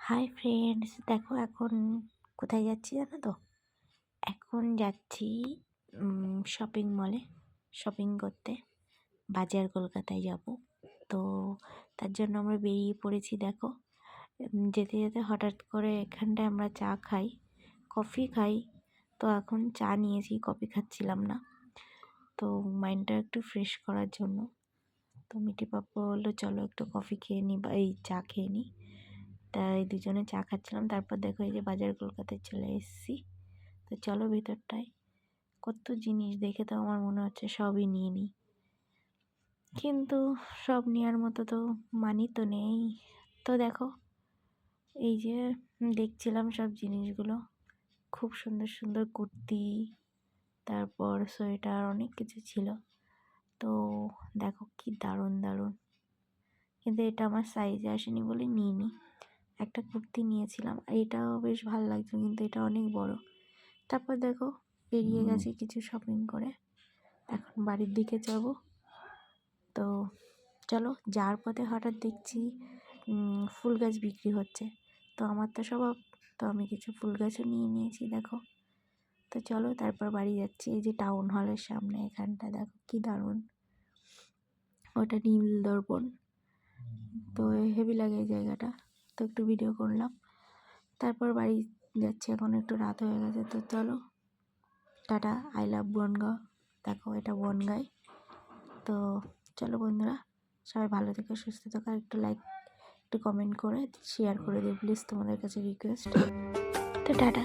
Hi friends, দেখো এখন কোথায় যাচ্ছি জানো তো? এখন যাচ্ছি শপিং মলে শপিং করতে। বাজার কলকাতায় যাব। তো তার জন্য আমরা বেরিয়ে পড়েছি। দেখো, যেতে যেতে হঠাৎ করে এখানটায় আমরা চা খাই, কফি খাই। তো এখন চা নিয়েছি, কফি খাচ্ছিলাম না। তো মাইন্ডটা একটু ফ্রেশ করার জন্য তো মিটি পাপ্পু বললো চলো একটু কফি খেয়ে নিই বা এই চা খেয়ে নিই। তাই দুজনে চা খাচ্ছিলাম। তারপর দেখো এই যে বাজার কলকাতায় চলে এসেছি। তো চলো ভিতরটায়, কত জিনিস দেখে তো আমার মনে হচ্ছে সবই নিয়ে নিই, কিন্তু সব নেওয়ার মতো তো মানি তো নেই। তো দেখো, এই যে দেখছিলাম সব জিনিসগুলো, খুব সুন্দর সুন্দর কুর্তি, তারপর সোয়েটার, অনেক কিছু ছিল। তো দেখো কি দারুণ দারুণ, কিন্তু এটা আমার সাইজে আসেনি বলে নিইনি। একটা কুর্তি নিয়েছিলাম, এটাও বেশ ভালো লাগছে, কিন্তু এটা অনেক বড়। তারপর দেখো বেরিয়ে গেছি কিছু শপিং করে, এখন বাড়ির দিকে যাব। তো চলো, যাওয়ার পথে হঠাৎ দেখছি ফুল গাছ বিক্রি হচ্ছে। তো আমার তো স্বভাব, তো আমি কিছু ফুল গাছও নিয়ে নিয়েছি দেখো। তো চলো তারপর বাড়ি যাচ্ছি। এই যে টাউন হলের সামনে এখানটা দেখো কি দারুণ, ওটা নীল দর্পণ। তো হেভি লাগে এই জায়গাটা। তো একটু ভিডিও করলাম, তারপর বাড়ি যাচ্ছি। এখন একটু রাত হয়ে গেছে। তো চলো টাটা, আই লাভ বনগাঁ। দেখো এটা বনগাঁই। তো চলো বন্ধুরা, সবাই ভালো থেকো, সুস্থ থেকো। একটু লাইক, একটু কমেন্ট করে শেয়ার করে দিও প্লিজ, তোমাদের কাছে রিকোয়েস্ট। তো টাটা।